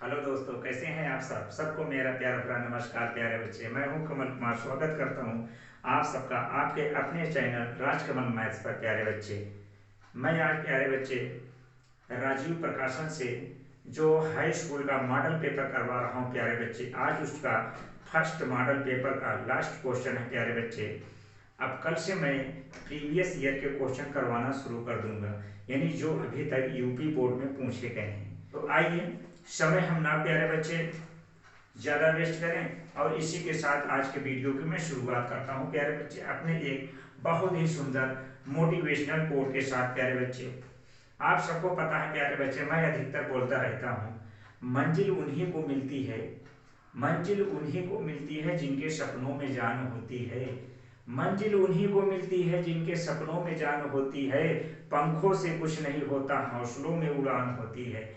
Hello दोस्तों, कैसे हैं आप सबको मेरा प्यारा भरा नमस्कार। प्यारे बच्चे, मैं हूं कमल कुमार, स्वागत करता हूं आप सबका आपके अपने चैनल राजकमल मैथ्स पर। प्यारे बच्चे, मैं आज प्यारे बच्चे राजीव प्रकाशन से जो हाई स्कूल का मॉडल पेपर करवा रहा हूं प्यारे बच्चे, आज उसका फर्स्ट मॉडल पेपर का लास्ट क्वेश्चन है प्यारे बच्चे। अब कल से मैं प्रीवियस ईयर के क्वेश्चन करवाना शुरू कर दूंगा, यानी जो अभी तक यूपी बोर्ड में पूछे गए हैं। तो आइए, समय हम ना प्यारे बच्चे ज़्यादा वेस्ट करें और इसी के साथ आज के वीडियो की मैं शुरुआत करता हूं प्यारे बच्चे, अपने एक बहुत ही सुंदर मोटिवेशनल कोट के साथ। प्यारे बच्चे, आप सबको पता है प्यारे बच्चे, मैं अधिकतर बोलता रहता हूं, मंजिल उन्हीं को मिलती है, मंजिल उन्हीं को मिलती है जिनके सपनों में जान होती है, मंजिल उन्हीं को मिलती है जिनके सपनों में जान होती है, पंखों से कुछ नहीं होता, हौसलों में उड़ान होती है।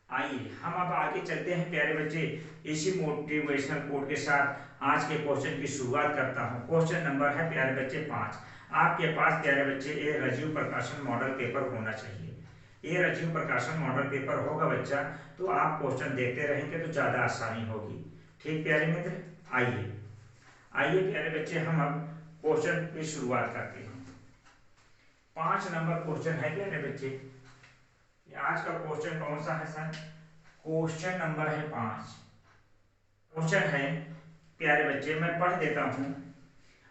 आइए हम अब आगे चलते हैं प्यारे बच्चे, इसी मोटिवेशनल कोट के साथ आज के क्वेश्चन की शुरुआत करता हूं। क्वेश्चन नंबर है प्यारे बच्चे 5। आपके पास प्यारे बच्चे ये राजीव प्रकाशन मॉडल पेपर होना चाहिए। ये राजीव प्रकाशन मॉडल पेपर होगा बच्चा, तो आप क्वेश्चन देखते रहेंगे तो ज्यादा आसानी होगी। ठीक प्यारे मित्र, आइए आइए प्यारे बच्चे, हम अब क्वेश्चन की शुरुआत करते हैं। 5 नंबर क्वेश्चन है प्यारे बच्चे। आज का क्वेश्चन कौन सा है सर? क्वेश्चन नंबर है 5। क्वेश्चन है प्यारे बच्चे, मैं पढ़ देता हूं।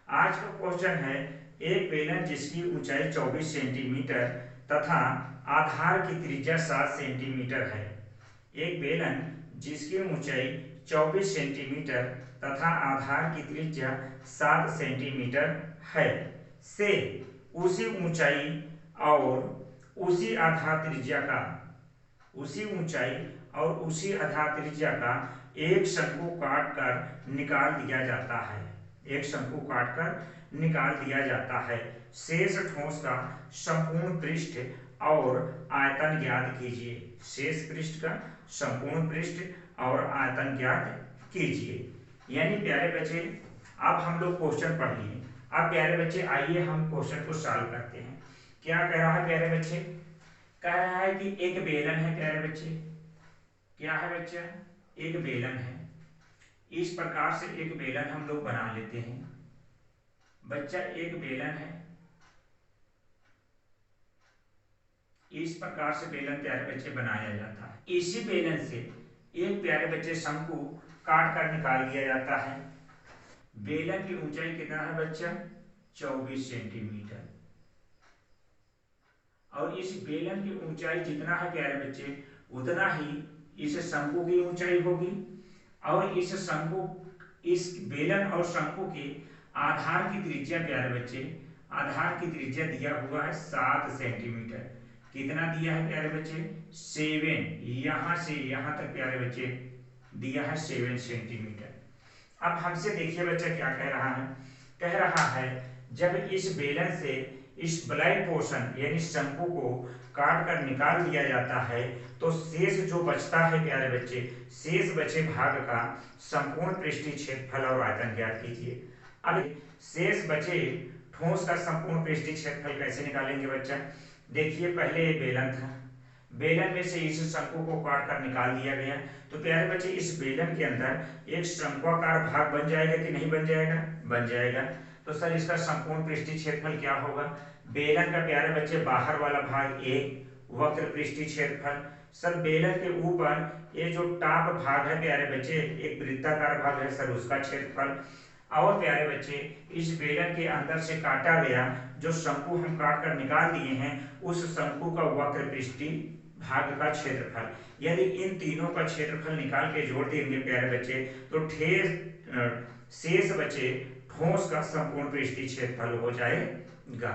आज का क्वेश्चन है, एक बेलन जिसकी ऊंचाई 24 सेंटीमीटर तथा आधार की त्रिज्या 7 सेंटीमीटर है। एक बेलन जिसकी ऊंचाई 24 सेंटीमीटर तथा आधार की त्रिज्या 7 सेंटीमीटर है, से उसी ऊंचाई और उसी आधार त्रिज्या का उसी ऊंचाई और उसी आधार त्रिज्या का एक शंकु काट कर निकाल दिया जाता है। एक शंकु काट कर निकाल दिया जाता है। शेष ठोस का संपूर्ण पृष्ठ और आयतन ज्ञात कीजिए। शेष पृष्ठ का संपूर्ण पृष्ठ और आयतन ज्ञात कीजिए। यानी प्यारे बच्चे, अब हम लोग क्वेश्चन पढ़ लिए। अब प्यारे बच्चे आइए हम क्वेश्चन को सॉल्व करते हैं। क्या कह रहा है प्यारे बच्चे? कह रहा है कि एक बेलन है प्यारे बच्चे। क्या है बच्चा? एक बेलन है। इस प्रकार से एक बेलन हम लोग बना लेते हैं। बच्चा, एक बेलन है, इस प्रकार से बेलन प्यारे बच्चे बनाया जाता है। इसी बेलन से एक प्यारे बच्चे शंकु काट कर निकाल दिया जाता है। बेलन की ऊंचाई कितना है बच्चा? 24 सेंटीमीटर। और इस बेलन की ऊंचाई जितना है प्यारे बच्चे, उतना ही इस शंकु की ऊंचाई होगी। और इस बेलन और शंकु के आधार की त्रिज्या प्यारे बच्चे, आधार की त्रिज्या दिया हुआ है 7 सेंटीमीटर। कितना दिया है प्यारे बच्चे? 7। यहां से यहां तक प्यारे बच्चे दिया है 7 सेंटीमीटर। अब हमसे देखिए बच्चा क्या कह रहा है। कह रहा है, जब इस बेलन से इस ब्लैक पोर्शन यानी शंकु को काट कर निकाल दिया जाता है, तो शेष जो बचता है प्यारे बच्चे, शेष बचे भाग का संपूर्ण पृष्ठीय क्षेत्रफल और आयतन ज्ञात कीजिए। अब शेष बचे ठोस का संपूर्ण पृष्ठीय क्षेत्रफल कैसे निकालेंगे बच्चा? देखिए, पहले ये बेलन था, बेलन में से इस शंकु को काट कर निकाल दिया गया, तो प्यारे बच्चे इस बेलन के अंदर एक शंक्वाकार भाग बन जाएगा कि नहीं बन जाएगा? बन जाएगा। तो सर इसका संपूर्ण पृष्ठीय क्षेत्रफल क्या होगा? बेलन का प्यारे बच्चे बाहर वाला भाग ए, वक्र पृष्ठीय क्षेत्रफल। सर बेलन के ऊपर ये जो टॉप भाग है प्यारे बच्चे, एक वृत्ताकार भाग है सर, उसका क्षेत्रफल। और प्यारे बच्चे, इस बेलन के अंदर से काटा गया जो शंकु हम काट कर निकाल दिए हैं, उस शंकु का वक्र पृष्ठीय भाग का क्षेत्रफल। यदि इन तीनों का क्षेत्रफल निकाल के जोड़ देंगे प्यारे बच्चे, तो शेष बचे ठोस का संपूर्ण पृष्ठीय क्षेत्रफल हो जाएगा।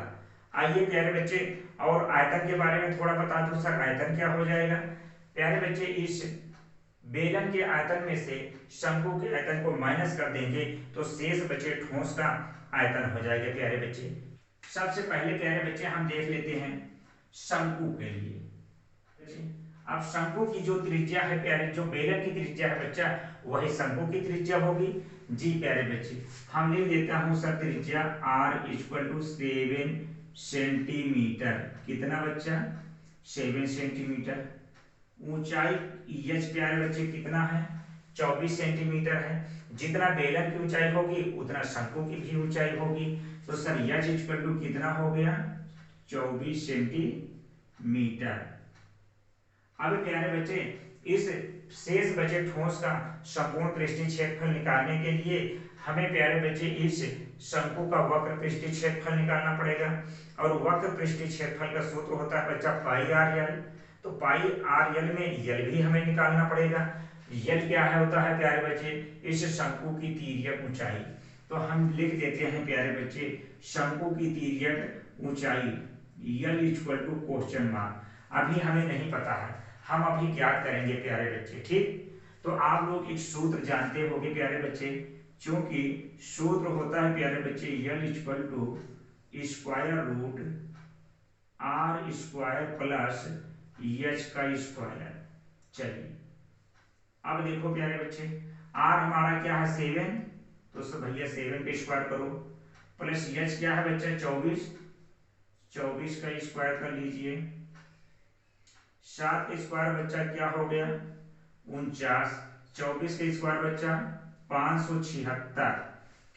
आइए प्यारे बच्चे, और आयतन के बारे में थोड़ा बता दूं सर, आयतन क्या हो जाएगा? प्यारे बच्चे, इस बेलन के आयतन में से शंकु के आयतन को माइनस कर देंगे, तो शेष बचे ठोस का आयतन हो जाएगा प्यारे बच्चे। सबसे पहले प्यारे बच्चे हम देख लेते हैं शंकु के लिए। अब शंकु की जो त्रिज्या है प्यारे, जो बेलन की त्रिज्या है बच्चा, वही शंकु की त्रिज्या होगी। जी प्यारे बच्चे, हम लिख देता हूं सर त्रिज्या r = 7 सेंटीमीटर। कितना बच्चा? 7 सेंटीमीटर। ऊंचाई एच प्यारे बच्चे कितना है, 24 सेंटीमीटर है। जितना बेलन की ऊंचाई होगी उतना शंकु की भी ऊंचाई होगी। तो सर एच इक्वल टू कितना हो गया, 24 सेंटीमीटर। अब प्यारे बच्चे इस शेष बचे ठोस का संपूर्ण पृष्ठीय क्षेत्रफल निकालने के लिए हमें प्यारे बच्चे इस शंकु का वक्र पृष्ठीय क्षेत्रफल निकालना पड़ेगा। और वक्र पृष्ठीय क्षेत्रफल का सूत्र होता है बच्चा पाई आर एल। तो पाई आर एल में एल भी हमें निकालना पड़ेगा। एल क्या है होता है प्यारे बच्चे, इस शंकु की तिर्यक ऊंचाई। तो हम लिख देते हैं प्यारे बच्चे शंकु की तिर्यक ऊंचाई L equal to question mark. अभी हमें नहीं पता है, हम अभी ज्ञात करेंगे प्यारे बच्चे। ठीक, तो आप लोग एक सूत्र जानते होंगे प्यारे बच्चे, क्योंकि सूत्र होता है प्यारे बच्चे L equal to square root R square plus H का स्क्वायर। चलिए अब देखो प्यारे बच्चे, आर हमारा क्या है 7, तो सब भैया 7 का स्क्वायर करो, प्लस एच क्या है बच्चा 24, 24 का स्क्वायर कर लीजिए। 7 का स्क्वायर बच्चा क्या हो गया 49, 24 का स्क्वायर बच्चा 576।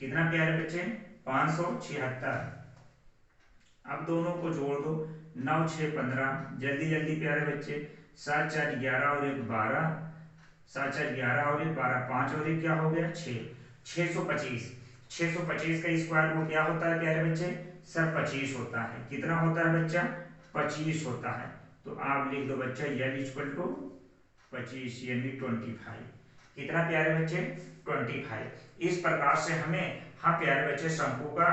कितना प्यारे बच्चे 576। अब दोनों को जोड़ दो, 9 6 15, जल्दी जल्दी प्यारे बच्चे, 7 4 11 और 1 12, 7 4 11 और 1 12, 5 और 1 क्या हो गया 6, 625। 625 का स्क्वायर वो क्या होता है प्यारे बच्चे, सर 25 होता है। कितना होता है बच्चा 25 होता है। तो आप लिख दो बच्चा एल इक्वल टू 25 यानी 25। कितना प्यारे बच्चे 25। इस प्रकार से हमें हाँ प्यारे बच्चे शंकु का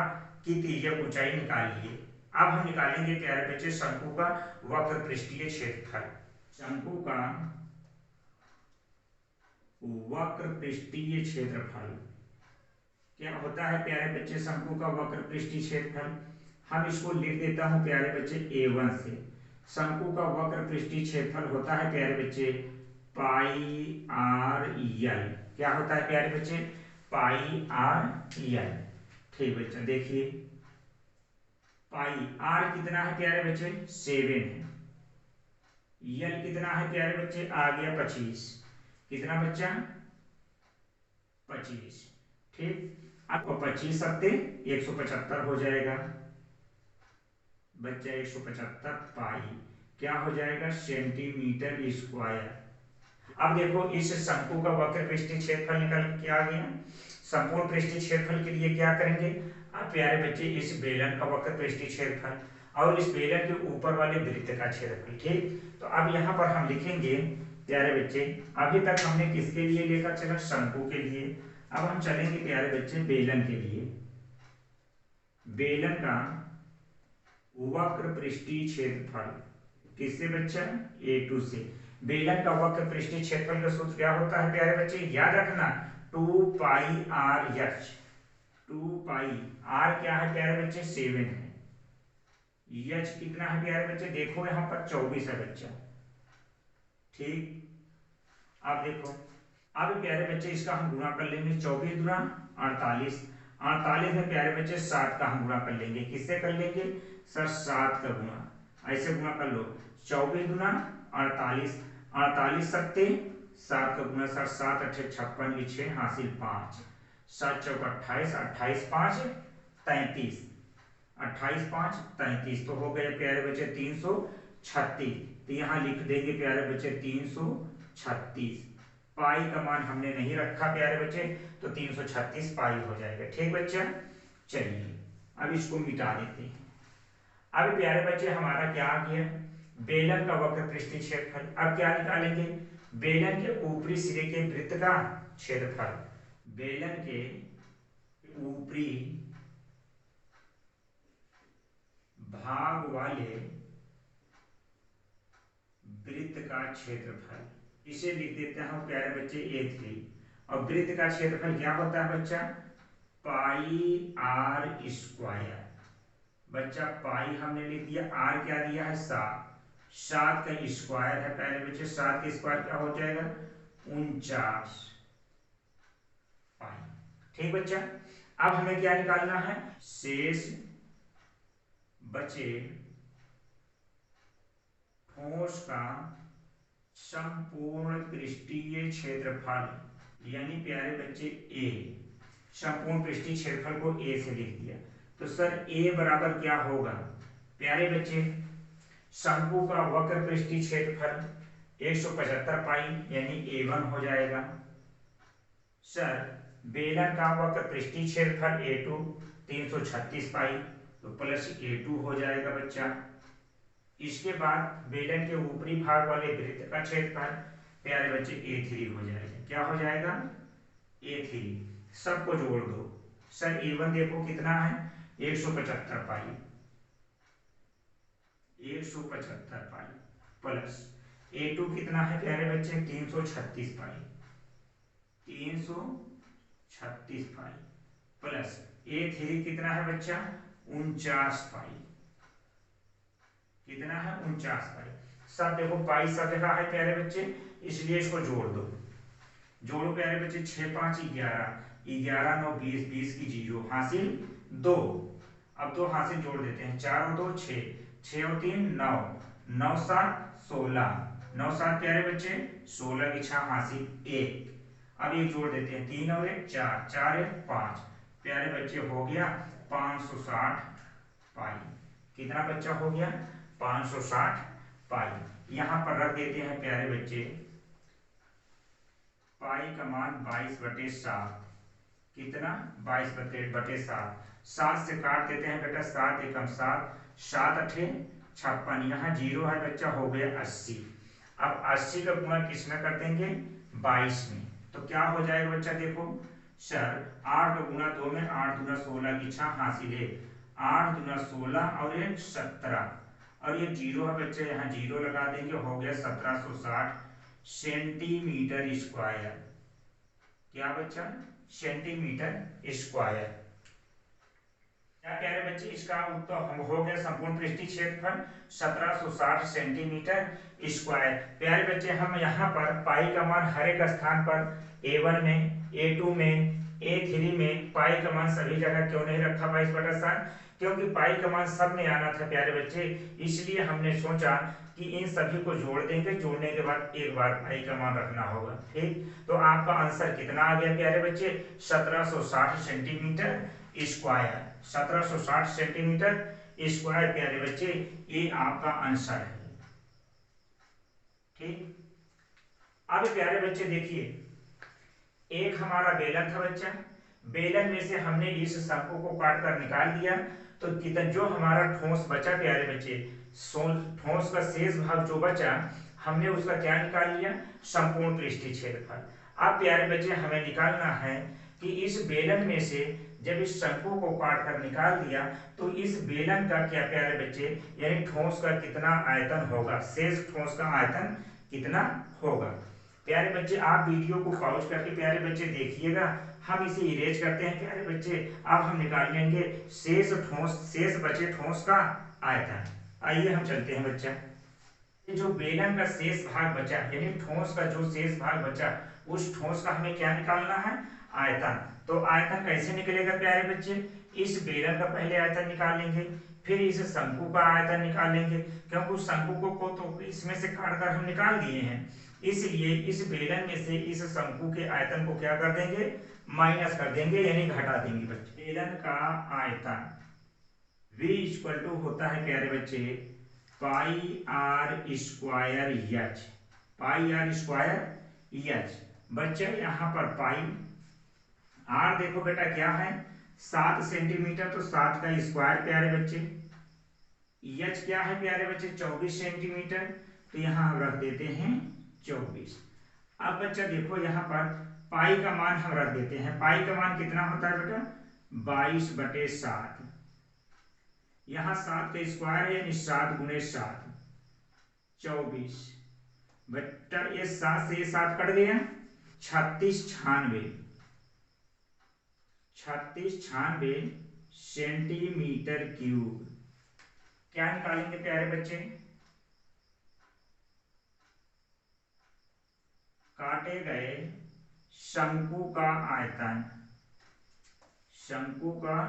की तिर्यक ऊंचाई निकाल लिए। अब हम निकालेंगे प्यारे बच्चे शंकु का वक्र पृष्ठीय क्षेत्रफल। शंकु का वक्र पृष्ठीय क्षेत्रफल क्या होता है प्यारे बच्चे, शंकु का वक्र पृष्ठीय क्षेत्रफल हम इसको लिख देता हूं प्यारे बच्चे A1 से। शंकु का वक्र पृष्ठीय क्षेत्रफल होता है प्यारे बच्चे पाई आर एल। क्या होता है प्यारे बच्चे पाई आर एल। ठीक बच्चा देखिए, पाई आर कितना है प्यारे बच्चे 7 है, एल कितना है प्यारे बच्चे आ गया 25। कितना बच्चा 25। ठीक, आपको 25 सत्ते 175 हो जाएगा बच्चा, 175 पाई क्या हो जाएगा सेंटीमीटर स्क्वायर। अब देखो इस शंकु का वक्र पृष्ठीय क्षेत्रफल निकल के क्या आ गया। संपूर्ण पृष्ठीय क्षेत्रफल के लिए क्या करेंगे आप प्यारे बच्चे, इस बेलन का वक्र पृष्ठीय क्षेत्रफल और इस बेलन के ऊपर वाले वृत्त का क्षेत्रफल। ठीक, तो अब यहाँ पर हम लिखेंगे प्यारे बच्चे, अभी तक हमने किसके लिए लेकर चला शंकु के लिए, अब हम चलेंगे प्यारे बच्चे बेलन के लिए। बेलन का वक्र पृष्ठीय क्षेत्रफल किससे बच्चा A2 से। बेलन का वक्र पृष्ठीय क्षेत्रफल का सूत्र क्या होता है प्यारे बच्चे, याद रखना 2 पाई आर एच। 2 पाई आर क्या है प्यारे बच्चे 7 है, एच कितना है प्यारे बच्चे देखो यहाँ पर 24 है बच्चा। ठीक, अब देखो अब प्यारे बच्चे इसका हम गुणा कर लेंगे, 24 गुणा 48, 48 में प्यारे बच्चे 7 का हम गुणा कर लेंगे। किससे कर लेंगे सर 7 का गुणा, ऐसे गुणा कर लो 24 गुना 48, 48 सत्ते 7 का गुना सर 7 अठे 56 6 हासिल 5, 7 चौक 28, 28 5 33, 28 5 33, तो हो गए प्यारे बच्चे 336। तो यहाँ लिख देंगे प्यारे बच्चे 336। पाई का मान हमने नहीं रखा प्यारे बच्चे, तो 336 पाई हो जाएगा। ठीक बच्चा, चलिए अब इसको मिटा देते हैं। अब प्यारे बच्चे हमारा क्या आ गया बेलन का वक्र पृष्ठीय क्षेत्रफल। अब क्या निकालेंगे बेलन के ऊपरी सिरे के वृत्त का क्षेत्रफल। बेलन के ऊपरी भाग वाले वृत्त का क्षेत्रफल, इसे लिख देते हैं प्यारे बच्चे A3। और वृत्त का क्षेत्रफल क्या होता है बच्चा पाई आर स्क्वायर। बच्चा पाई हमने लिख दिया, आर क्या दिया है 7, 7 का स्क्वायर है पहले बच्चे, 7 का स्क्वायर क्या हो जाएगा 49 पाई। ठीक बच्चा, अब हमें क्या निकालना है शेष बचे ठोस का संपूर्ण पृष्ठीय क्षेत्रफल, यानी प्यारे बच्चे ए, संपूर्ण पृष्ठीय क्षेत्रफल को ए से लिख दिया। तो सर ए बराबर क्या होगा प्यारे बच्चे, शंकु का वक्र पृष्ठीय क्षेत्रफल 175 पाई यानी A1 हो जाएगा। सर बेलन का वक्र पृष्ठीय क्षेत्रफल A2 336 पाई, तो प्लस A2 हो जाएगा बच्चा। इसके बाद बेलन के ऊपरी भाग वाले वृत्त का क्षेत्रफल प्यारे बच्चे A3 हो जाएगा। क्या हो जाएगा A3। सबको जोड़ दो। सर A1 देखो कितना है 175 पाई, 175 पाई प्लस A2 कितना है प्यारे बच्चे 336 पाई, 336 पाई प्लस A3 कितना है बच्चा 49 पाई, कितना है 49 पाई। सब देखो पाई सब जगह है प्यारे बच्चे, इसलिए इसको जोड़ दो। जोड़ो प्यारे बच्चे 6 5 11, 11 9 20, 20 की 0 हासिल 2। अब 2 हासिल जोड़ देते हैं, 4 और 2 6, 6 और 3 9, 9 7 16, 9 7 प्यारे बच्चे 16 की 6 हासिल 1। अब ये जोड़ देते हैं 3 और 1 4, 4 1 5 प्यारे बच्चे हो गया 560 पाई। कितना बच्चा हो गया 560 पाई। यहां पर रख देते हैं प्यारे बच्चे पाई का मान 22/7, कितना 22/7। 7 से काट देते हैं बेटा, 7 एकम 7, 7 अठे 56, यहाँ 0 है बच्चा, हो गया 80। अब 80 का गुणा किसमें कर देंगे 22 में, तो क्या हो जाएगा बच्चा देखो सर 8 का गुणा 2 में, 8 दूना 16 की 6 हासिल है, 8 दूना 16 और ये 17 और ये 0 है बच्चे, यहाँ 0 लगा देंगे, हो गया 1760 सेंटीमीटर स्क्वायर। क्या बच्चा सेंटीमीटर स्क्वायर। क्या कह रहे बच्चे, इसका उत्तर हो गया संपूर्ण पृष्ठीय क्षेत्रफल 1760 सेंटीमीटर स्क्वायर। प्यारे बच्चे हम यहाँ पर पाई का मान हर एक स्थान पर A1 में, A2 में, A3 में पाई का मान सभी जगह क्यों नहीं रखा 22/7, क्योंकि पाई का मान सब में आना था प्यारे बच्चे, इसलिए हमने सोचा कि इन सभी को जोड़ देंगे, जोड़ने के बाद एक बार पाई का मान रखना होगा। ठीक, तो आपका आंसर कितना आ गया प्यारे बच्चे 1760 सेंटीमीटर स्क्वायर, 1760 सेंटीमीटर स्क्वायर प्यारे बच्चे, ये आपका आंसर है। ठीक, अब प्यारे बच्चे देखिए, एक हमारा बेलन था बच्चा, बेलन में से हमने इस शंकु को काट कर निकाल दिया, तो कितना जो हमारा ठोस बचा प्यारे बच्चे, ठोस का शेष भाग जो बचा हमने उसका क्या निकाल लिया संपूर्ण पृष्ठीय क्षेत्रफल। अब प्यारे बच्चे हमें निकालना है कि इस बेलन में से जब इस शंकु को काट कर निकाल दिया तो इस बेलन का क्या प्यारे बच्चे, यानी ठोस का कितना आयतन होगा, शेष ठोस का आयतन कितना होगा। प्यारे बच्चे आप वीडियो को पॉज करके प्यारे बच्चे देखिएगा, हम इसे इरेज करते हैं प्यारे बच्चे। अब हम निकाल लेंगे शेष ठोस, शेष बचे ठोस का आयतन। आइए हम चलते हैं बच्चा, जो बेलन का शेष भाग बचा यानी ठोस का जो शेष भाग बचा उस ठोस का हमें क्या निकालना है आयतन। तो आयतन कैसे निकलेगा प्यारे बच्चे, इस बेलन का पहले आयतन निकाल लेंगे, फिर इस शंकु का आयतन निकाल लेंगे, क्योंकि उस शंकु को तो इसमें से काट कर हम निकाल दिए हैं, इसलिए इस बेलन में से इस शंकु के आयतन को क्या कर देंगे माइनस कर देंगे, यानी घटा देंगे बच्चे। बेलन का आयतन V इक्वल टू होता है प्यारे बच्चे pi r square h, pi r square h. बच्चा यहाँ पर पाई आर देखो बेटा क्या है 7 सेंटीमीटर, तो 7 का स्क्वायर प्यारे बच्चे, एच क्या है प्यारे बच्चे 24 सेंटीमीटर, तो यहाँ हम रख देते हैं 24। अब बच्चा देखो यहाँ पर पाई का मान हम रख देते हैं, पाई का मान कितना होता है बेटा 22/7, यहाँ 7 का स्क्वायर है यानी 7 गुणे 7 24, बेटा ये 7 से ये 7 कट गया 36 96 सेंटीमीटर क्यूब। क्या निकालेंगे प्यारे बच्चे, काटे गए शंकु का आयतन, शंकु का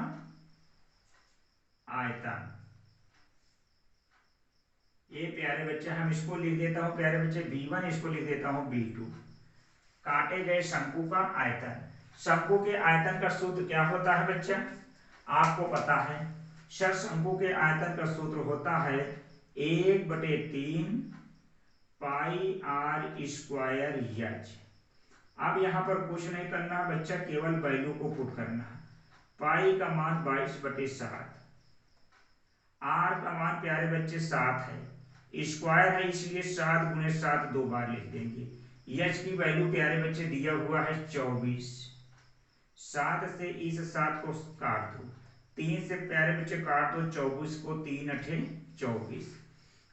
आयतन ये प्यारे बच्चे हम इसको लिख देता हूँ प्यारे बच्चे b1, इसको लिख देता हूँ b2। काटे गए शंकु का आयतन। शंकु के आयतन का सूत्र क्या होता है बच्चा, आपको पता है। सर शंकु के आयतन का सूत्र होता है 1/3 पाई आर स्क्वायर एच। अब यहाँ पर कुछ नहीं करना बच्चा, केवल वैल्यू को पुट करना। पाई का मान 22/7, आर का मान प्यारे बच्चे 7 है, स्क्वायर है इसलिए 7 × 7 दो बार लिख देंगे। एच की वैल्यू प्यारे बच्चे दिया हुआ है 24। 7 से इस 7 को काट दो, 3 से प्यारे बच्चे काट दो 24 को, 3 × 8 = 24।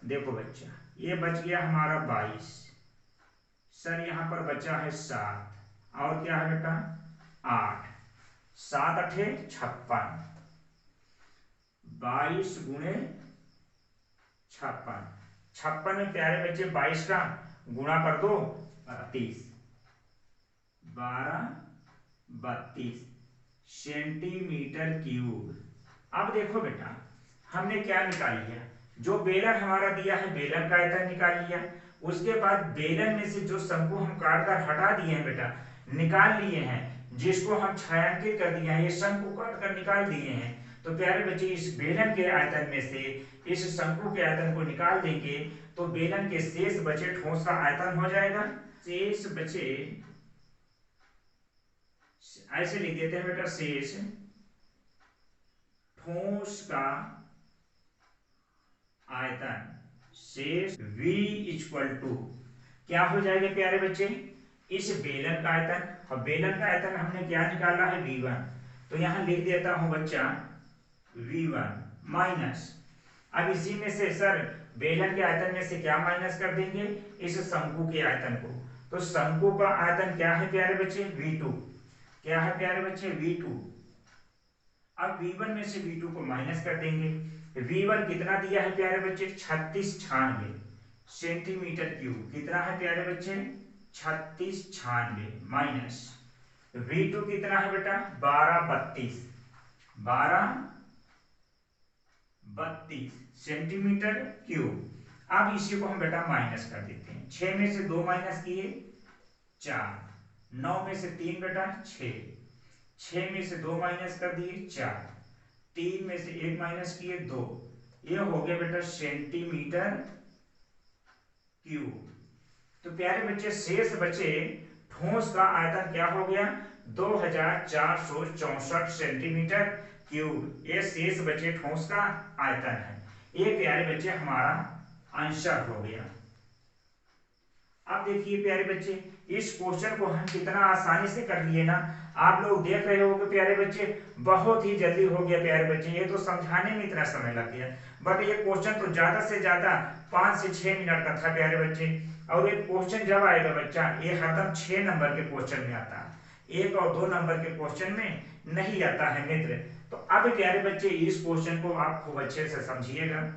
देखो बच्चा ये बच गया हमारा 22। सर यहाँ पर बचा है 7 और क्या है बेटा 8। 7 × 8 = 56, 22 × 56। 56 में प्यारे बच्चे 22 का गुणा कर दो 32, 32 सेंटीमीटर क्यूब। अब देखो बेटा हमने क्या निकाल लिया, जो बेलन हमारा दिया है बेलन का आयतन निकाल लिया। उसके बाद बेलन में से जो शंकु हम काट कर हटा दिए हैं बेटा, निकाल लिए हैं, जिसको हम छायांकित कर दिए हैं, ये शंकु काट कर निकाल दिए हैं। तो प्यारे बच्चे इस बेलन के आयतन में से इस शंकु के आयतन को निकाल देंगे तो बेलन के शेष बचे ठोस का आयतन हो जाएगा। शेष बचे, ऐसे लिख देते हैं बेटा, शेष ठोस का आयतन, शेष V = क्या हो जाएगा प्यारे बच्चे, इस बेलन का आयतन। और बेलन का आयतन हमने क्या निकाला है V1, तो यहां लिख देता हूं बच्चा V1 माइनस, अब इसी में से सर बेलन के आयतन में से क्या माइनस कर देंगे, इस शंकु के आयतन को। तो शंकु का आयतन क्या है प्यारे बच्चे V2, क्या है प्यारे बच्चे V2। अब V1 में से V2 को माइनस कर देंगे। V1 कितना दिया है प्यारे बच्चे 3696 सेंटीमीटर क्यूब। कितना है प्यारे बच्चे 3696 माइनस V2 कितना है बेटा 1232 सेंटीमीटर क्यूब। अब इसी को हम बेटा माइनस कर देते हैं। 6 में से 2 माइनस किए 4, 9 में से 3 बेटा 6, 6 में से 2 माइनस कर दिए 4, 3 में से 1 माइनस किए 2, ये हो गया बेटा सेंटीमीटर क्यूब। तो प्यारे बच्चे शेष बचे ठोस का आयतन क्या हो गया 2464 सेंटीमीटर क्यूब। ये शेष बचे ठोस का आयतन है। ये प्यारे बच्चे हमारा आंसर हो गया। अब देखिए प्यारे बच्चे इस क्वेश्चन को हम कितना आसानी से कर लिए ना, आप लोग देख रहे होंगे प्यारे बच्चे, बहुत ही जल्दी हो गया प्यारे बच्चे। ये तो समझाने में इतना समय लग गया, बट ये क्वेश्चन तो ज्यादा से ज्यादा 5 से 6 मिनट का था प्यारे बच्चे। और ये क्वेश्चन जब आएगा बच्चा, ये हरदम 6 नंबर के क्वेश्चन में आता है, 1 और 2 नंबर के क्वेश्चन में नहीं आता है मित्र। तो अब प्यारे बच्चे इस क्वेश्चन को आप खूब अच्छे से समझिएगा।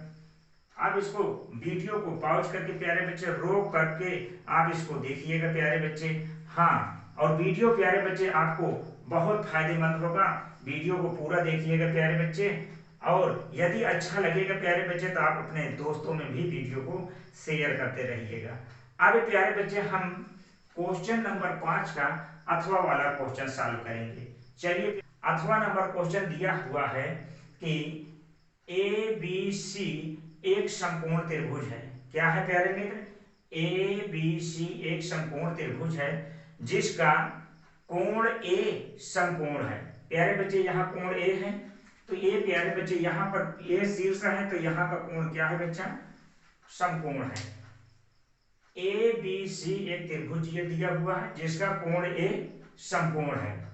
आप इसको वीडियो को पॉज करके प्यारे बच्चे रोक करके आप इसको देखिएगा प्यारे बच्चे। हाँ, और वीडियो प्यारे बच्चे आपको बहुत फायदेमंद होगा, वीडियो को पूरा देखिएगा प्यारे बच्चे। और यदि अच्छा लगेगा प्यारे बच्चे तो आप अपने दोस्तों में भी वीडियो को शेयर करते रहिएगा। अब प्यारे बच्चे हम क्वेश्चन नंबर 5 का अथवा वाला क्वेश्चन सॉल्व करेंगे। चलिए, अथवा नंबर क्वेश्चन दिया हुआ है कि ABC एक समकोण त्रिभुज है। क्या है प्यारे मित्र, ABC एक समकोण त्रिभुज है जिसका कोण A समकोण है। प्यारे बच्चे यहाँ कोण A है, तो ये प्यारे बच्चे यहाँ पर A शीर्ष है, तो यहाँ का कोण क्या है बच्चा समकोण है। ABC एक त्रिभुज ये दिया हुआ है जिसका कोण A समकोण है।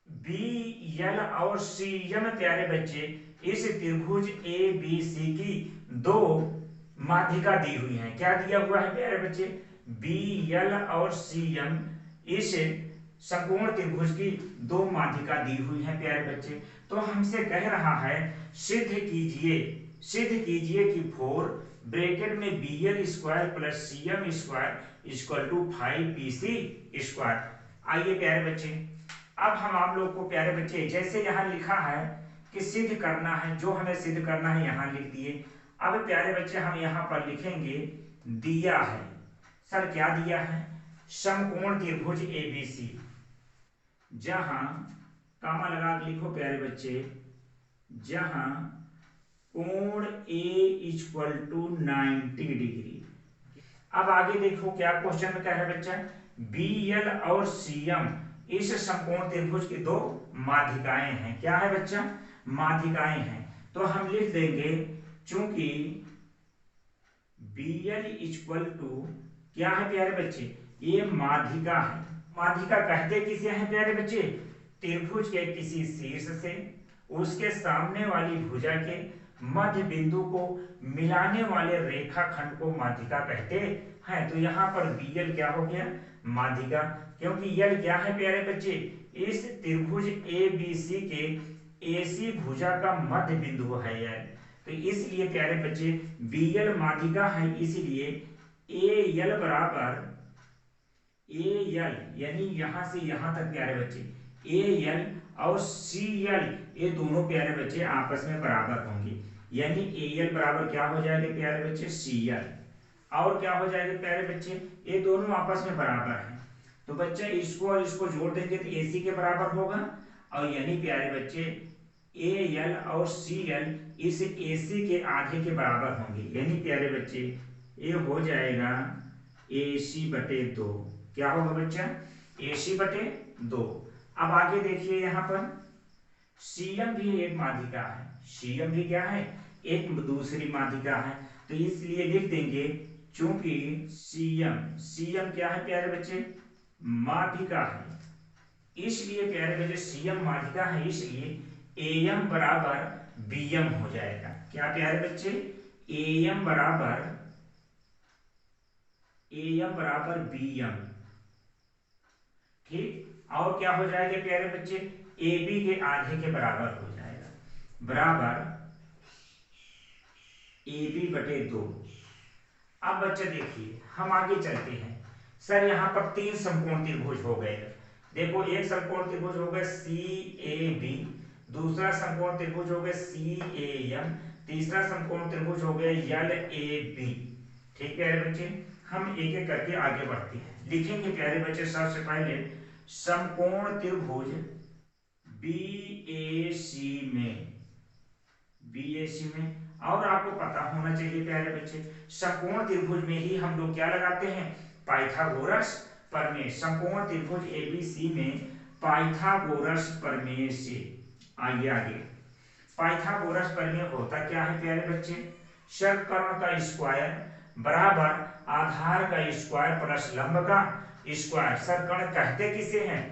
BL और CM प्यारे बच्चे इस त्रिभुज ABC की दो माध्यिका दी हुई हैं। क्या दिया हुआ है प्यारे बच्चे, BL और CM इस समकोण त्रिभुज की दो माध्यिका दी हुई है प्यारे बच्चे। तो हमसे कह रहा है सिद्ध कीजिए कि 4 ब्रैकेट में BL square plus CM square equal to 5PC square. आइए प्यारे बच्चे, अब हम आप लोग को प्यारे बच्चे जैसे यहाँ लिखा है कि सिद्ध करना है, जो हमें सिद्ध करना है यहाँ लिख दिए। अब प्यारे बच्चे हम यहाँ पर लिखेंगे दिया है। सर क्या दिया है? समकोण त्रिभुज एबीसी, जहां कामा लगा के लिखो प्यारे बच्चे, जहां कोण ए इक्वल टू 90 डिग्री। अब आगे देखो क्या क्वेश्चन में क्या है बच्चा, बी एल और सी एम इस समकोण त्रिभुज की दो माध्यिकाएं हैं। क्या है बच्चा? माध्यिकाएं हैं। तो हम लिख देंगे चूंकि बी एल इक्वल टू क्या है प्यारे बच्चे, ये माध्यिका है। माध्यिका कहते किसे हैं प्यारे बच्चे? त्रिभुज के किसी शीर्ष से उसके सामने वाली भुजा के मध्य बिंदु को मिलाने वाले रेखाखंड को माध्यिका कहते हैं। तो यहाँ पर बी एल क्या हो गया? माध्यिका। क्योंकि यल क्या है प्यारे बच्चे? इस त्रिभुज ए बी सी के एसी भुजा का मध्य बिंदु है यल। तो इसलिए प्यारे बच्चे बी एल माध्यिका है, इसलिए ए यल बराबर ए यल, यानी यहां से यहां तक प्यारे बच्चे ए यल और सी यल ये दोनों प्यारे बच्चे आपस में बराबर होंगे। यानी ए यल बराबर क्या हो जाएगा प्यारे बच्चे? सी यल। और क्या हो जाएगा प्यारे बच्चे? ये दोनों आपस में बराबर हैं। तो बच्चे इसको और इसको जोड़ देंगे तो ए सी के बराबर होगा। और यानी प्यारे बच्चे ए यल और सी यल इस ए सी के आधे के बराबर होंगे। यानी प्यारे बच्चे ये हो जाएगा ए सी बटे 2। क्या होगा बच्चा? ए सी बटे 2। अब आगे देखिए यहाँ पर सीएम भी एक माध्यिका है। सीएम भी क्या है? एक दूसरी माध्यिका है। तो इसलिए लिख देंगे चूंकि सीएम, सीएम क्या है प्यारे बच्चे? माध्यिका है। इसलिए प्यारे बच्चे सीएम माध्यिका है, इसलिए एएम बराबर बीएम हो जाएगा। क्या प्यारे बच्चे? एएम बराबर बीएम। ठीक। और क्या हो जाएगा प्यारे बच्चे? ए बी के आधे के बराबर हो जाएगा, बराबर ए बी बटे 2। अब बच्चे देखिए हम आगे चलते हैं। सर यहाँ पर 3 समकोण त्रिभुज हो गए। देखो एक समकोण त्रिभुज हो गया सी ए बी, दूसरा समकोण त्रिभुज हो गया सी ए एम, तीसरा समकोण त्रिभुज हो गया यल ए बी। ठीक है बच्चे, हम एक एक करके आगे बढ़ते हैं। लिखेंगे प्यारे बच्चे सबसे पहले समकोण त्रिभुज बीएसी में, बीएसी में। और आपको पता होना चाहिए प्यारे बच्चे समकोण त्रिभुज में ही हम लोग क्या लगाते हैं? पाइथागोरस प्रमेय। समकोण त्रिभुज एबीसी में पाइथागोरस प्रमेय से आगे आगे। पाइथागोरस प्रमेय होता क्या है प्यारे बच्चे? षटकर्ण का स्क्वायर बराबर आधार का स्क्वायर प्लस लंब का स्क्वायर। षटकर्ण कहते किसे हैं?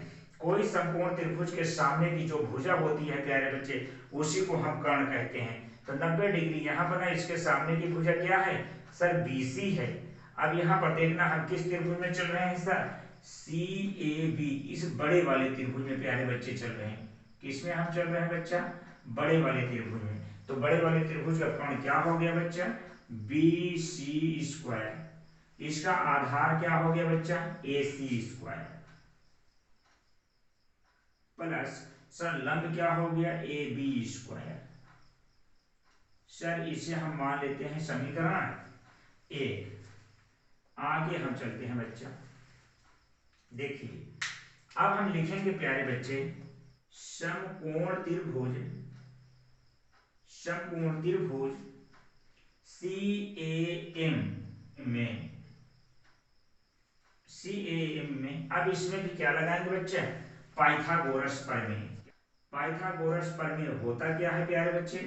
कोई समकोण त्रिभुज के सामने की जो भुजा होती है प्यारे बच्चे उसी को हम कर्ण कहते हैं। तो 90 डिग्री यहाँ बना, इसके सामने की भुजा क्या है? सर बीसी है। अब यहाँ पर देखना हम किस त्रिभुज में चल रहे हैं सर? सी ए बी, इस बड़े वाले त्रिभुज में प्यारे बच्चे चल रहे हैं। किसमें हम चल रहे हैं बच्चा? बड़े वाले त्रिभुज में। तो बड़े वाले त्रिभुज का कर्ण क्या हो गया बच्चा? B C square. इसका आधार क्या हो गया बच्चा? ए सी स्क्वायर प्लस सर लंब क्या हो गया? ए बी स्क्वायर। सर इसे हम मान लेते हैं समीकरण 1। आगे हम चलते हैं बच्चा। देखिए अब हम लिखेंगे प्यारे बच्चे समकोण त्रिभुज, समकोण त्रिभुज सी ए एम में, सी ए एम में। अब इसमें भी क्या लगाएंगे बच्चे? पाइथागोरस प्रमेय। पाइथागोरस प्रमेय होता क्या है प्यारे बच्चे?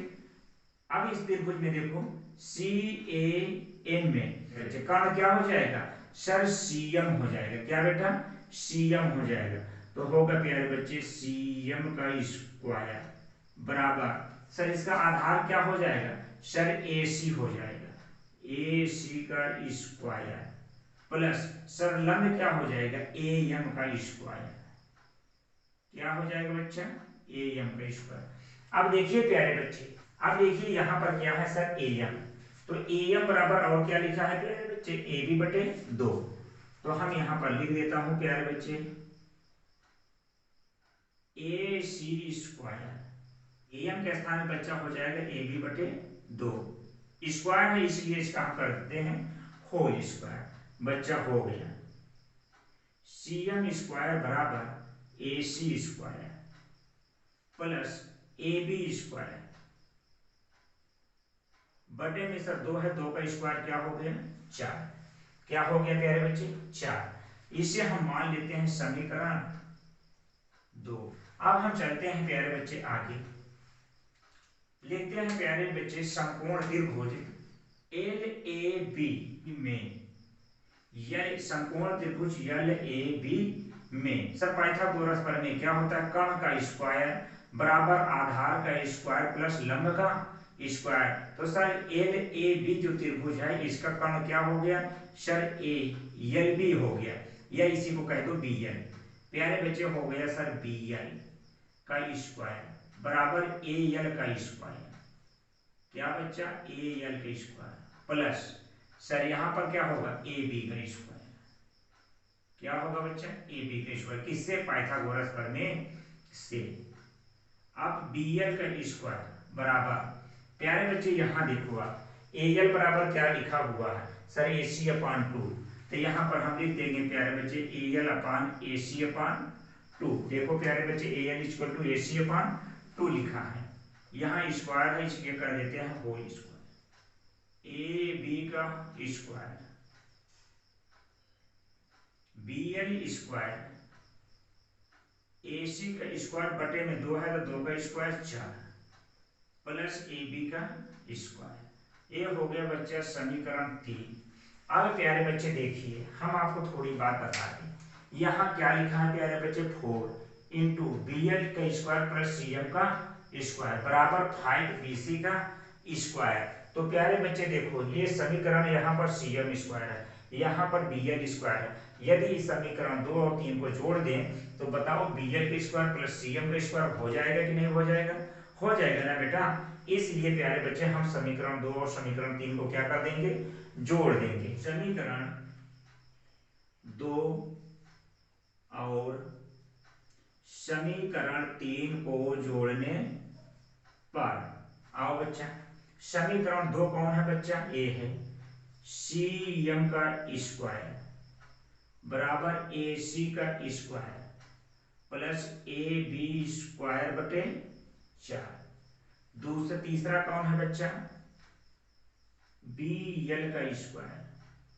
अब इस त्रिभुज में देखो सी ए एम में बच्चे कर्ण क्या हो जाएगा? सर सीएम हो जाएगा। क्या बेटा? सीएम हो जाएगा। तो होगा प्यारे बच्चे सीएम का स्क्वायर बराबर सर इसका आधार क्या हो जाएगा? सर एसी हो जाएगा, एसी का स्क्वायर प्लस सर लंब क्या हो जाएगा? ए एम का स्क्वायर। क्या हो जाएगा बच्चा? ए एम का स्क्वायर। अब देखिए प्यारे बच्चे, अब देखिए यहाँ पर क्या है सर? A M. तो ए एम बराबर और क्या लिखा है प्यारे बच्चे? ए बी बटे 2। तो हम यहाँ पर लिख देता हूं प्यारे बच्चे ए सी स्क्वायर। ए एम के स्थान में बच्चा हो जाएगा ए बी बटे 2। स्क्वायर है इसलिए इसका हम कर देते हैं होल स्क्वायर। बच्चा हो गया cm स्क्वायर बराबर ac square plus ab square बटे में सर 2 है, 2 का स्क्वायर क्या हो गया 4। क्या हो गया प्यारे बच्चे 4। इसे हम मान लेते हैं समीकरण 2। अब हम चलते हैं प्यारे बच्चे आगे, लिखते हैं प्यारे बच्चे समकोण त्रिभुज एल ए बी में, यह समकोण त्रिभुज एल ए बी में सर पाइथागोरस प्रमेय क्या होता है, कर्ण का स्क्वायर बराबर आधार का स्क्वायर प्लस लंब का स्क्वायर। तो सर एल ए बी जो त्रिभुज है इसका कर्ण क्या हो गया सर ए एल बी हो गया, या इसी को कह दो बी एल। प्यारे बच्चे हो गया सर बी एल का स्क्वायर बराबर ए एल का स्क्वायर, क्या बच्चा ए एल का स्क्वायर प्लस सर यहां पर क्या होगा ए बी का स्क्वायर, क्या होगा बच्चा ए बी का स्क्वायर, किससे पाइथागोरस प्रमेय से। अब बी एल का स्क्वायर बराबर प्यारे बच्चे यहां देखो आप ए एल बराबर क्या लिखा हुआ है सर ए सी अपान 2, तो यहां पर हम लिख देंगे प्यारे बच्चे ए एल अपान ए सी अपान 2। देखो प्यारे बच्चे ए एल इक्वल टू ए सी अपान 2 लिखा है, यहाँ स्क्वायर है इसलिए कर देते हैं होल स्क्वायर। ए बी का square B L square A C का स्क्वायर बटे में 2 है तो 2 का स्क्वायर 4 प्लस ए बी का स्क्वायर। ये हो गया बच्चा समीकरण 3। अब प्यारे बच्चे देखिए हम आपको थोड़ी बात बता दें, यहाँ क्या लिखा है प्यारे बच्चे 4 इंटू बी एल का स्क्वायर प्लस सी एम का स्क्वायर बराबर 5 बी सी का स्क्वायर। तो प्यारे बच्चे देखो ये समीकरण यहाँ पर सी एम स्क्वायर है, यहाँ पर बी एल स्क्वायर है। यदि इस समीकरण 2 और 3 को जोड़ दें तो बताओ बी एल का स्क्वायर प्लस सी एम का स्क्वायर हो जाएगा कि नहीं हो जाएगा, हो जाएगा ना बेटा। इसलिए प्यारे बच्चे हम समीकरण 2 और समीकरण 3 को क्या कर देंगे जोड़ देंगे। समीकरण 2 और समीकरण 3 को जोड़ने पर आओ बच्चा, समीकरण 2 कौन है बच्चा ए है सी एम का स्क्वायर बराबर ए सी का square plus A B square बटे 4। दूसरा तीसरा कौन है बच्चा बी एल का स्क्वायर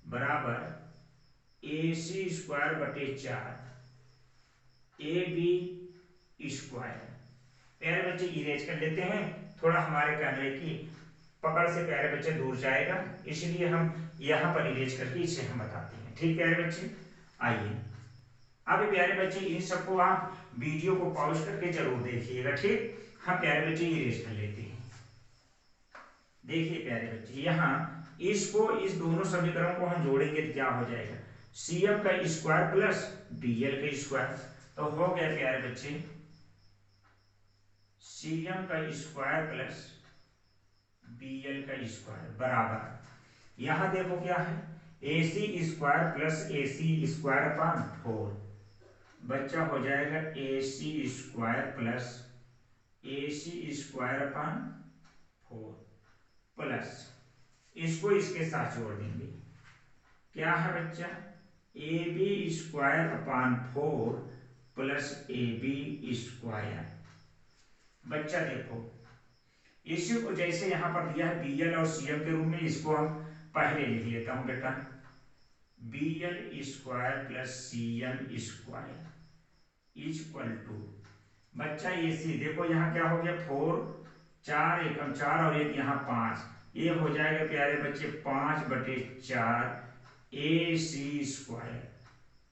बराबर ए सी स्क्वायर बटे 4 ए बी स्क्वायर। प्यारे बच्चे इरेज कर लेते हैं, थोड़ा हमारे कैमरे की पकड़ से प्यारे बच्चे दूर जाएगा, इसलिए हम यहाँ पर इरेज करके इसे हम बताते हैं। ठीक प्यारे बच्चे आइए अब प्यारे बच्चे इन सबको आप वीडियो को पॉज करके जरूर देखिएगा। ठीक हम प्यारे बच्चे इरेज कर लेते हैं। देखिए प्यारे बच्चे यहाँ इसको इस दोनों समीकरणों को हम जोड़ेंगे तो क्या हो जाएगा सी एम का स्क्वायर प्लस बी एल का स्क्वायर। तो हो गया प्यारे बच्चे सी एम का स्क्वायर प्लस बी एल का स्क्वायर बराबर यहां देखो क्या है A C square plus A C square upon 4। बच्चा हो जाएगा A C square plus A C square upon 4 plus इसको इसके साथ जोड़ देंगे, क्या है बच्चा A B square upon 4 plus A B square. बच्चा देखो इसी को जैसे यहां पर दिया है बी एल और सी एम के रूप में, इसको हम पहले लिख लेता हूं बेटा B L square plus C M square equal to बच्चा ए सी देखो यहाँ क्या हो गया 4 4 एकम 4 और एक यहाँ 5, ये हो जाएगा प्यारे बच्चे 5 बटे 4 ए सी स्क्वायर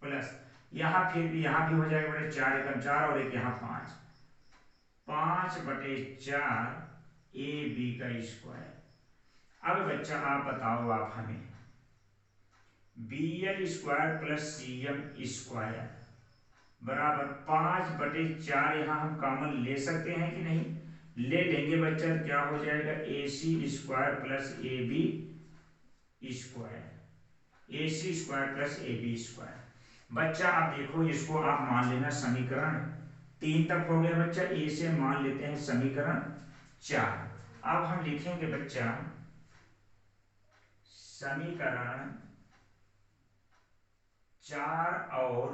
प्लस यहाँ फिर भी यहाँ भी हो जाएगा बटे 4 एकम 4 और एक यहाँ 5 बटे 4 ए बी का स्क्वायर। अब बच्चा आप बताओ आप हमें B L square plus C M square बराबर 5 बटे 4 यहाँ हम कॉमन ले सकते हैं कि नहीं, ले लेंगे बच्चा क्या हो जाएगा A C square plus A B square A C square plus A B square. बच्चा आप देखो इसको आप मान लेना समीकरण 3 तक हो गया बच्चा, ए से मान लेते हैं समीकरण 4। अब हम लिखेंगे बच्चा समीकरण 4 और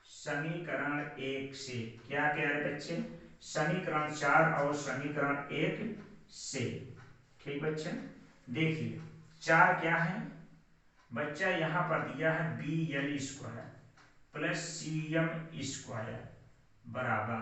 समीकरण 1 से। क्या प्यारे बच्चे, समीकरण 4 और समीकरण 1 से। ठीक बच्चा, देखिए 4 क्या है बच्चा, यहां पर दिया है BL square plus CM square बराबर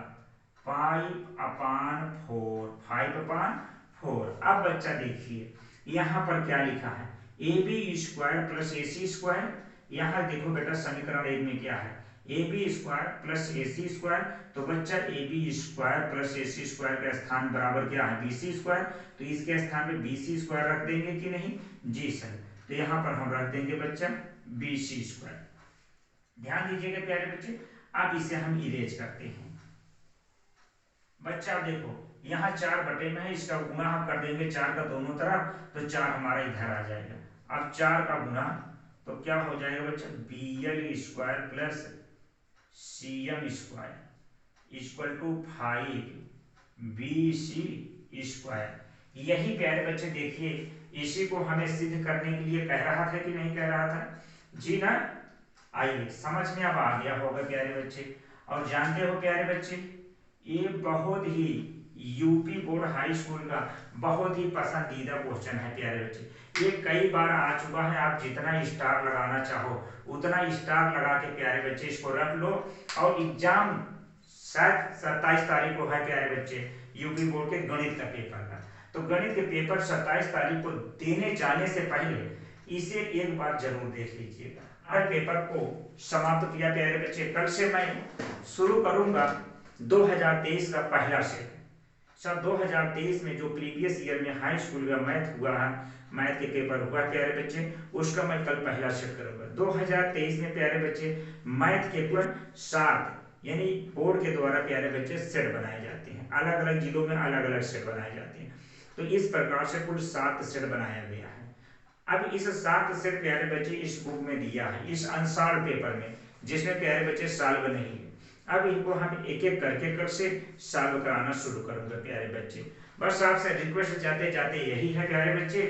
5/4। अब बच्चा देखिए यहां पर क्या लिखा है, AB square plus AC square. यहां देखो बेटा समीकरण 1 में क्या है, AB square plus AC square. तो बच्चा AB square plus AC square का स्थान बराबर क्या है, BC स्क्वायर। तो इसके स्थान पे BC स्क्वायर रख देंगे कि नहीं, जी सर। तो यहां पर हम रख देंगे बच्चा BC स्क्वायर। ध्यान दीजिएगा प्यारे बच्चे, अब इसे हम इरेज करते हैं। बच्चा देखो यहाँ 4 बटे में है, इसका गुणा हम कर देंगे 4 का दोनों तरफ, तो 4 हमारा इधर आ जाएगा। अब 4 का गुणा तो क्या हो जाएगा बच्चा, BL square plus CM square equal to 5BC square. यही प्यारे बच्चे देखिए, इसी को हमें सिद्ध करने के लिए कह रहा था कि नहीं कह रहा था, जी ना। आइए समझ में अब आ गया होगा प्यारे बच्चे। और जानते हो प्यारे बच्चे, ये बहुत ही यूपी बोर्ड हाई स्कूल का बहुत ही पसंदीदा क्वेश्चन है प्यारे बच्चे। ये कई बार आ चुका है, आप जितना स्टार लगाना चाहो उतना स्टार लगा के प्यारे बच्चे इसको रख लो। और एग्जाम शायद 27 तारीख को है प्यारे बच्चे, यूपी बोर्ड के गणित का पेपर का। तो गणित के पेपर 27 तारीख को देने जाने से पहले इसे एक बार जरूर देख लीजिएगा। हर पेपर को समाप्त किया प्यारे बच्चे, कल से मैं शुरू करूंगा 2023 का पहला सेट। सर 2023 में जो प्रीवियस ईयर में हाई स्कूल का मैथ हुआ है, मैथ के पेपर हुआ प्यारे बच्चे, उसका मैं कल पहला सेट करूंगा। 2023 में प्यारे बच्चे मैथ के कुल 7 यानी बोर्ड के द्वारा प्यारे बच्चे सेट बनाए जाते हैं, अलग अलग जिलों में अलग अलग सेट बनाए जाते हैं। तो इस प्रकार से कुल 7 सेट बनाया गया है। अब इस 7 सेट प्यारे बच्चे इस बुक में दिया है, इस अनसाल्व पेपर में, जिसमें प्यारे बच्चे सॉल्व नहीं है। अब इनको हम एक एक करके कल से सॉल्व कराना शुरू करूंगा प्यारे बच्चे। बस आपसे रिक्वेस्ट जाते जाते यही है प्यारे बच्चे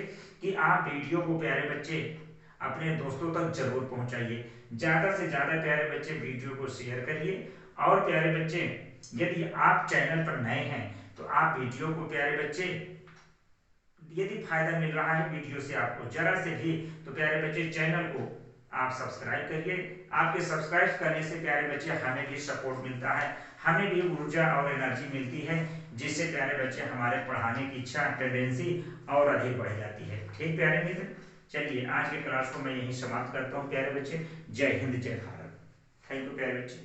कि आप वीडियो को प्यारे बच्चे अपने दोस्तों तक जरूर पहुंचाइए, ज्यादा से ज्यादा प्यारे बच्चे वीडियो को शेयर करिए। और प्यारे बच्चे यदि आप चैनल पर नए हैं तो आप वीडियो को प्यारे बच्चे, यदि फायदा मिल रहा है वीडियो से आपको जरा से भी, तो प्यारे बच्चे चैनल को आप सब्सक्राइब करिए। आपके सब्सक्राइब करने से प्यारे बच्चे हमें भी सपोर्ट मिलता है, हमें भी ऊर्जा और एनर्जी मिलती है, जिससे प्यारे बच्चे हमारे पढ़ाने की इच्छा टेंडेंसी और अधिक बढ़ जाती है। ठीक प्यारे मित्र, चलिए आज के क्लास को मैं यहीं समाप्त करता हूँ प्यारे बच्चे। जय हिंद जय भारत। थैंक यू प्यारे बच्चे।